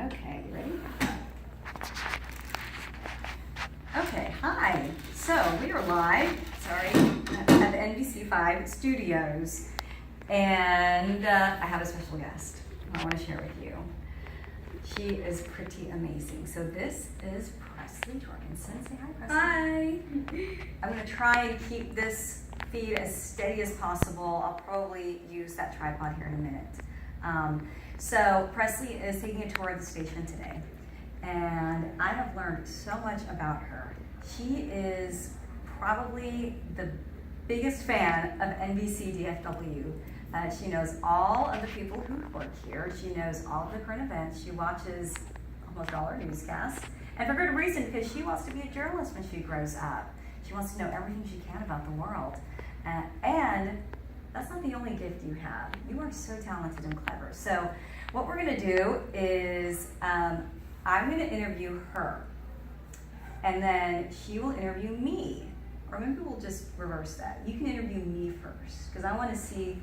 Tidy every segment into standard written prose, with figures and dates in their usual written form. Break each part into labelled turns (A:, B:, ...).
A: Okay, you ready? Okay, hi. So we are live, at the NBC5 Studios, and I have a special guest I want to share with you. She is pretty amazing. So this is Presley Jorgensen. Say hi, Presley.
B: Hi.
A: I'm going to try and keep this feed as steady as possible. I'll probably use that tripod here in a minute. So Presley is taking a tour of the station today, and I have learned so much about her. She is probably the biggest fan of NBC DFW. She knows all of the people who work here. She knows all of the current events. She watches almost all our newscasts, and for good reason, because she wants to be a journalist when she grows up. She wants to know everything she can about the world. And that's not the only gift you have. You are so talented and clever. So what we're going to do is I'm going to interview her, and then she will interview me. Or maybe we'll just reverse that. You can interview me first, because I want to see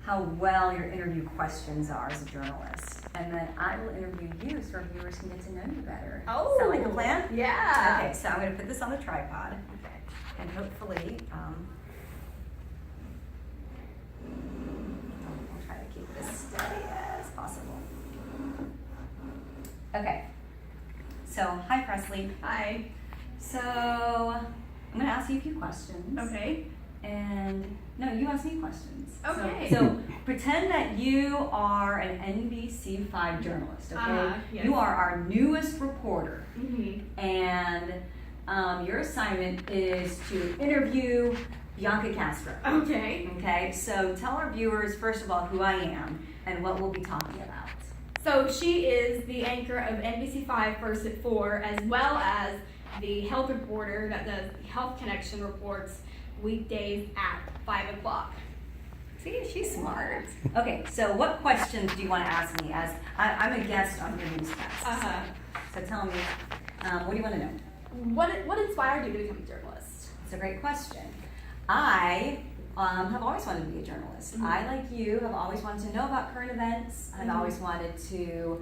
A: how well your interview questions are as a journalist. And then I will interview you so our viewers can get to know you better.
B: Oh.
A: Sound like a plan?
B: Yeah.
A: Okay, so I'm going to put this on the tripod.
B: Okay.
A: And hopefully, we'll try to keep this steady as possible. Okay. So, hi Presley.
B: Hi.
A: So, I'm going to ask you a few questions.
B: Okay.
A: And, no, you ask me questions.
B: Okay.
A: So pretend that you are an NBC5 journalist, okay?
B: Yes.
A: You are our newest reporter.
B: Mm-hmm.
A: And your assignment is to interview Bianca Castro.
B: Okay.
A: Okay, so tell our viewers, first of all, who I am and what we'll be talking about.
B: So she is the anchor of NBC5 First at 4, as well as the health reporter that does Health Connection reports weekdays at 5 o'clock.
A: See, she's smart. Okay, so what questions do you want to ask me as I'm a guest on your newscast?
B: Uh-huh.
A: So tell me, what do you want to know?
B: What inspired you to become a journalist?
A: It's a great question. I have always wanted to be a journalist.
B: Mm-hmm.
A: I, like you, have always wanted to know about current events. I've
B: Mm-hmm.
A: always wanted to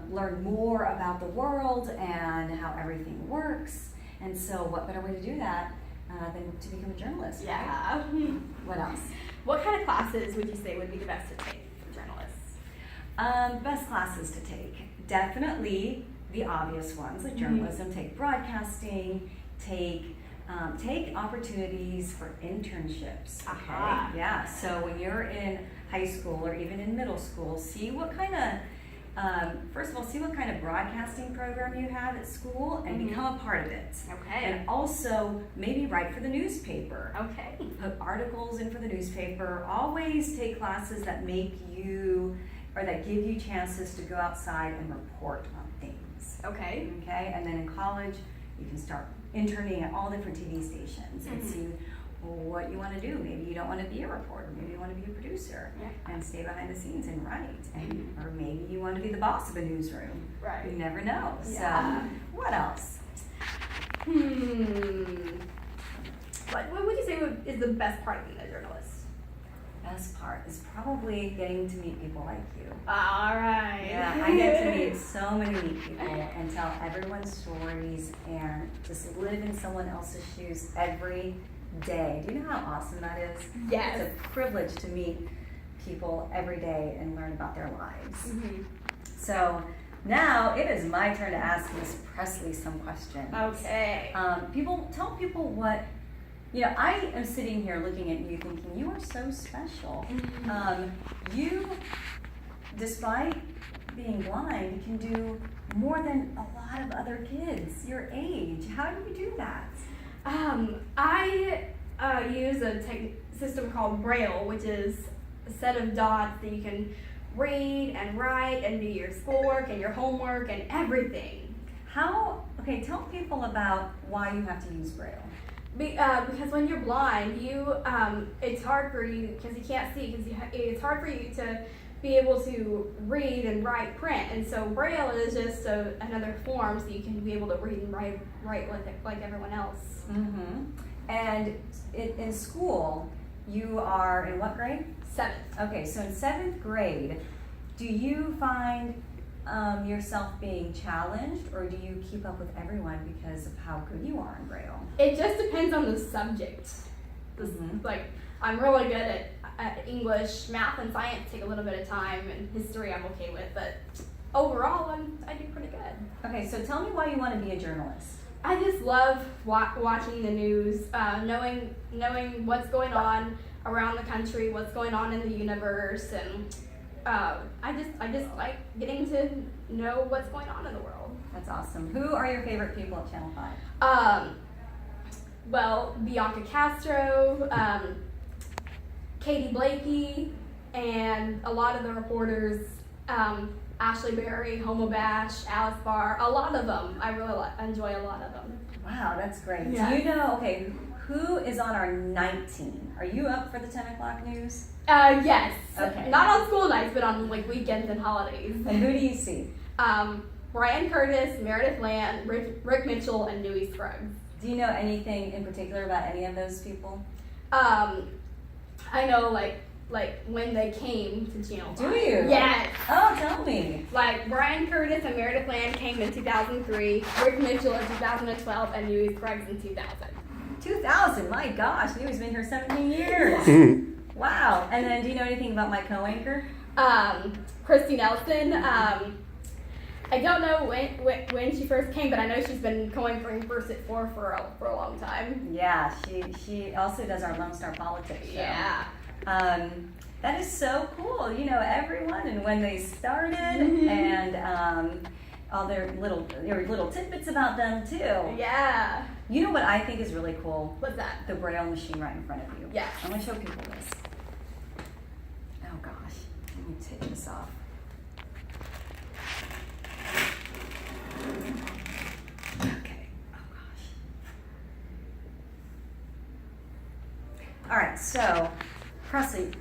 A: learn more about the world and how everything works. And so what better way to do that than to become a journalist?
B: Yeah.
A: Right? What else?
B: What kind of classes would you say would be the best to take for journalists?
A: Best classes to take. Definitely the obvious ones, like journalism. Take broadcasting, take opportunities for internships, okay?
B: Aha.
A: Yeah, so when you're in high school or even in middle school, see what kind of, first of all, see what kind of broadcasting program you have at school and become a part of it.
B: Okay.
A: And also, maybe write for the newspaper.
B: Okay.
A: Put articles in for the newspaper. Always take classes that make you, or that give you chances to go outside and report on things.
B: Okay.
A: Okay, and then in college, you can start interning at all different TV stations and see what you want to do. Maybe you don't want to be a reporter. Maybe you want to be a producer and stay behind the scenes and write. And or maybe you want to be the boss of a newsroom.
B: Right.
A: You never know.
B: Yeah.
A: So, what else?
B: What would you say is the best part of being a journalist?
A: Best part is probably getting to meet people like you.
B: All right.
A: Yeah, I get to meet so many people and tell everyone's stories and just live in someone else's shoes every day. Do you know how awesome that is?
B: Yes.
A: It's a privilege to meet people every day and learn about their lives.
B: Mm-hmm.
A: So now it is my turn to ask Miss Presley some questions.
B: Okay.
A: Tell people what, I am sitting here looking at you thinking, you are so special. You, despite being blind, can do more than a lot of other kids your age. How do you do that?
B: I use a system called Braille, which is a set of dots that you can read and write and do your schoolwork and your homework and everything.
A: Okay, tell people about why you have to use Braille.
B: Because when you're blind, it's hard for you, because you can't see, it's hard for you to be able to read and write print. And so Braille is just another form so you can be able to read and write like everyone else.
A: Mm-hmm. And in school, you are in what grade?
B: 7th.
A: Okay, so in 7th grade, do you find yourself being challenged, or do you keep up with everyone because of how good you are in Braille?
B: It just depends on the subject. Like, I'm really good at English, math, and science take a little bit of time, and history I'm okay with, but overall, I do pretty good.
A: Okay, so tell me why you want to be a journalist.
B: I just love watching the news, knowing what's going on around the country, what's going on in the universe, and I just like getting to know what's going on in the world.
A: That's awesome. Who are your favorite people at Channel 5?
B: Well, Bianca Castro, Katie Blakey, and a lot of the reporters, Ashley Berry, Homo Bash, Alice Barr, a lot of them. I really enjoy a lot of them.
A: Wow, that's great.
B: Yeah.
A: Do you know, okay, who is on our night team? Are you up for the 10 o'clock news?
B: Yes.
A: Okay.
B: Not on school nights, but on like weekends and holidays.
A: And who do you see?
B: Brian Curtis, Meredith Land, Rick Mitchell, and Newey Scruggs.
A: Do you know anything in particular about any of those people?
B: I know like when they came to Channel 5.
A: Do you?
B: Yes.
A: Oh, tell me.
B: Like Brian Curtis and Meredith Land came in 2003, Rick Mitchell in 2012, and Newey Scruggs in 2000.
A: 2000, my gosh, Newey's been here 17 years. Wow. And then do you know anything about my co-anchor?
B: Kristi Nelson. I don't know when she first came, but I know she's been co-anchoring First at 4 for a long time.
A: Yeah, she also does our Lone Star Politics show.
B: Yeah.
A: That is so cool. You know everyone and when they started, and all their little tidbits about them too.
B: Yeah.
A: You know what I think is really cool?
B: What's that?
A: The Braille machine right in front of you.
B: Yeah.
A: I'm gonna show people this. Oh gosh, let me take this off. Okay. Oh gosh. All right. So, Presley,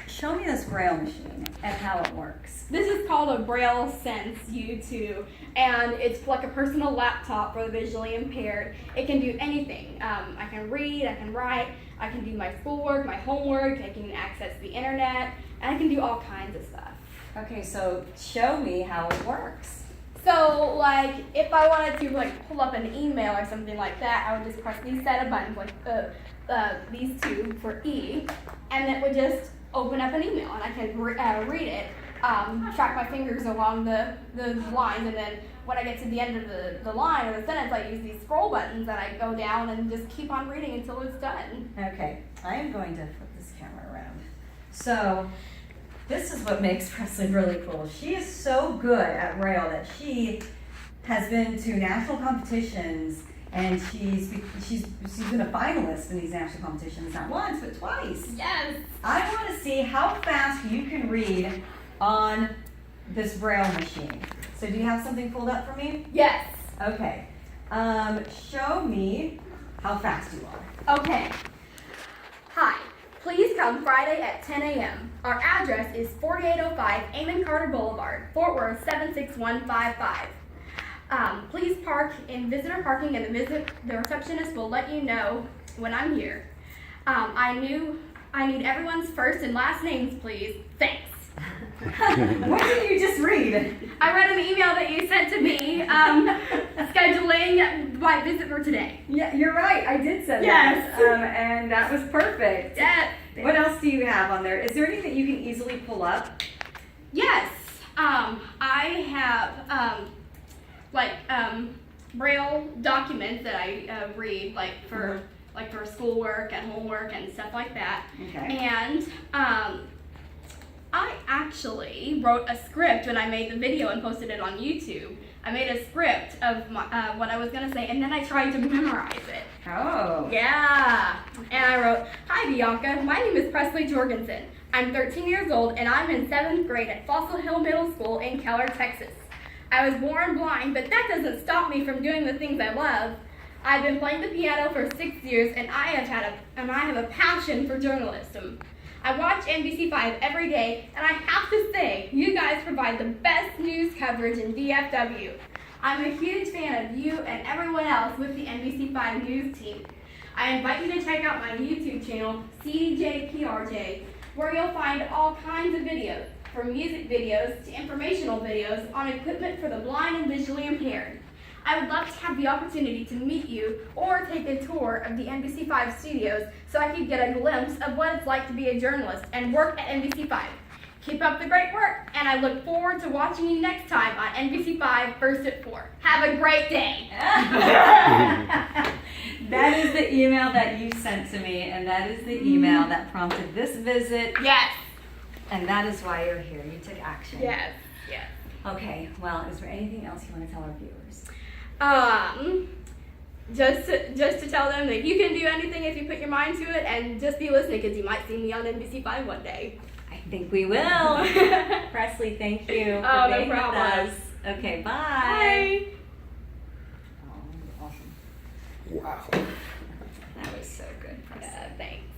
A: show me this Braille machine and how it works.
B: This is called a Braille Sense U2, and it's like a personal laptop for the visually impaired. It can do anything. I can read, I can write, I can do my schoolwork, my homework, I can access the internet, and I can do all kinds of stuff.
A: Okay, so show me how it works.
B: So, like, if I wanted to, like, pull up an email or something like that, I would just press these set of buttons, like these two for E, and it would just open up an email, and I can read it, track my fingers along the lines, and then when I get to the end of the line or the sentence, I use these scroll buttons, and I go down and just keep on reading until it's done.
A: Okay, I am going to flip this camera around. So, this is what makes Presley really cool. She is so good at Braille that she has been to national competitions, and she's been a finalist in these national competitions, not once, but twice.
B: Yes.
A: I want to see how fast you can read on this Braille machine. So do you have something pulled up for me?
B: Yes.
A: Okay. Show me how fast you are.
B: Okay. Hi. Please come Friday at 10 a.m. Our address is 4805 Amon Carter Boulevard, Fort Worth 76155. Please park in visitor parking, and the receptionist will let you know when I'm here. I need everyone's first and last names, please. Thanks.
A: What did you just read?
B: I read an email that you sent to me scheduling my visit for today.
A: Yeah, you're right. I did send
B: Yes.
A: that. And that was perfect.
B: Yes.
A: What else do you have on there? Is there anything you can easily pull up?
B: Yes. I have Braille documents that I read, like for schoolwork and homework and stuff like that.
A: Okay.
B: And I actually wrote a script when I made the video and posted it on YouTube. I made a script of what I was gonna say, and then I tried to memorize it.
A: Oh.
B: Yeah. And I wrote, "Hi Bianca, my name is Presley Jorgensen. I'm 13 years old, and I'm in 7th grade at Fossil Hill Middle School in Keller, Texas. I was born blind, but that doesn't stop me from doing the things I love. I've been playing the piano for 6 years, and I have a passion for journalism. I watch NBC5 every day, and I have to say, you guys provide the best news coverage in DFW. I'm a huge fan of you and everyone else with the NBC5 News team. I invite you to check out my YouTube channel, CDJPRJ, where you'll find all kinds of videos. from music videos to informational videos on equipment for the blind and visually impaired. I would love to have the opportunity to meet you or take a tour of the NBC5 studios so I could get a glimpse of what it's like to be a journalist and work at NBC5. Keep up the great work, and I look forward to watching you next time on NBC5 First at 4. Have a great day.
A: That is the email that you sent to me, and that is the email that prompted this visit.
B: Yes.
A: And that is why you're here. You took action.
B: Yes. Yes.
A: Okay, well, is there anything else you want to tell our viewers?
B: Just to tell them that you can do anything if you put your mind to it, and just be listening because you might see me on NBC5 one day.
A: I think we will. Presley, thank you for
B: Oh, no
A: being with
B: problem.
A: us. Okay, bye.
B: Bye.
A: Oh, awesome.
C: Wow.
A: That was so good, Presley.
B: Thanks.